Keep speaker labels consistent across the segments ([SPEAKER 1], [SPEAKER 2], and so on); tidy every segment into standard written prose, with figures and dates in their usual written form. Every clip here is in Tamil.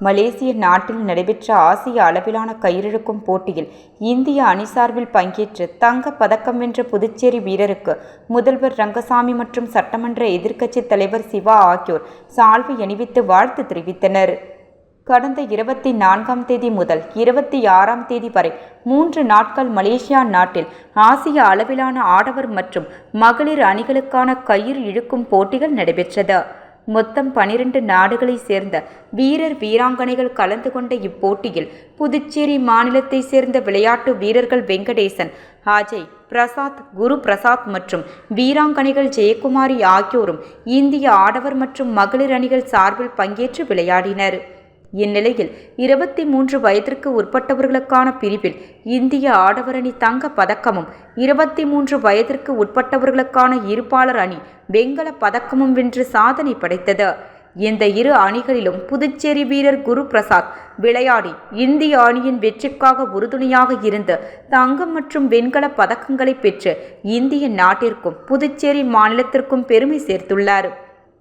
[SPEAKER 1] மலேசிய நாட்டில் நடைபெற்ற ஆசிய அளவிலான கயிறிழுக்கும் போட்டியில் இந்திய அணி சார்பில் பங்கேற்று தங்கப் பதக்கம் வென்ற புதுச்சேரி வீரருக்கு முதல்வர் ரங்கசாமி மற்றும் சட்டமன்ற எதிர்க்கட்சித் தலைவர் சிவா ஆகியோர் சால்வை அணிவித்து வாழ்த்து தெரிவித்தனர். கடந்த 24ஆம் தேதி முதல் 26ஆம் தேதி வரை 3 நாட்கள் மலேசியா நாட்டில் ஆசிய அளவிலான ஆடவர் மற்றும் மகளிர் அணிகளுக்கான கயிறு இழுக்கும் போட்டிகள் நடைபெற்றது. மொத்தம் 12 நாடுகளை சேர்ந்த வீரர் வீராங்கனைகள் கலந்து கொண்ட இப்போட்டியில் புதுச்சேரி மாநிலத்தை சேர்ந்த விளையாட்டு வீரர்கள் வெங்கடேசன், அஜய், பிரசாத், குரு பிரசாத் மற்றும் வீராங்கனைகள் ஜெயக்குமாரி ஆகியோரும் இந்திய ஆடவர் மற்றும் மகளிர் அணிகள் சார்பில் பங்கேற்று விளையாடினர். இந்நிலையில் 23 வயதிற்கு உட்பட்டவர்களுக்கான பிரிவில் இந்திய ஆடவர் அணி தங்க பதக்கமும் 23 வயதிற்கு உட்பட்டவர்களுக்கான இருபாலர் அணி வெண்கல பதக்கமும் வென்று சாதனை படைத்தது. இந்த இரு அணிகளிலும் புதுச்சேரி வீரர் குரு பிரசாத் விளையாடி இந்திய அணியின் வெற்றிக்காக உறுதுணையாக இருந்து தங்கம் மற்றும் வெண்கல பதக்கங்களை பெற்று இந்திய நாட்டிற்கும் புதுச்சேரி மாநிலத்திற்கும் பெருமை சேர்த்துள்ளார்.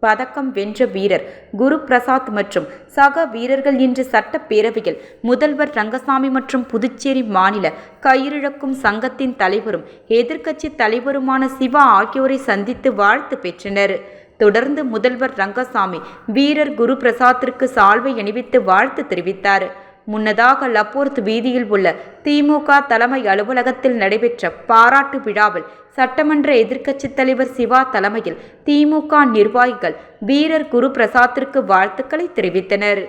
[SPEAKER 1] பதக்கம் வென்ற வீரர் குரு பிரசாத் மற்றும் சக வீரர்கள் இன்று சட்டப்பேரவையில் முதல்வர் ரங்கசாமி மற்றும் புதுச்சேரி மாநில கயிறிழக்கும் சங்கத்தின் தலைவரும் எதிர்க்கட்சி தலைவருமான சிவா ஆகியோரை சந்தித்து வாழ்த்து பெற்றனர். தொடர்ந்து முதல்வர் ரங்கசாமி வீரர் குரு பிரசாத்திற்கு சால்வை அணிவித்து வாழ்த்து தெரிவித்தார். முன்னதாக லப்போர்த் வீதியில் உள்ள திமுக தலைமை அலுவலகத்தில் நடைபெற்ற பாராட்டு விழாவில் சட்டமன்ற எதிர்க்கட்சித் தலைவர் சிவா தலைமையில் திமுக நிர்வாகிகள் வீரர் குரு பிரசாத்திற்கு வாழ்த்துக்களை தெரிவித்தனர்.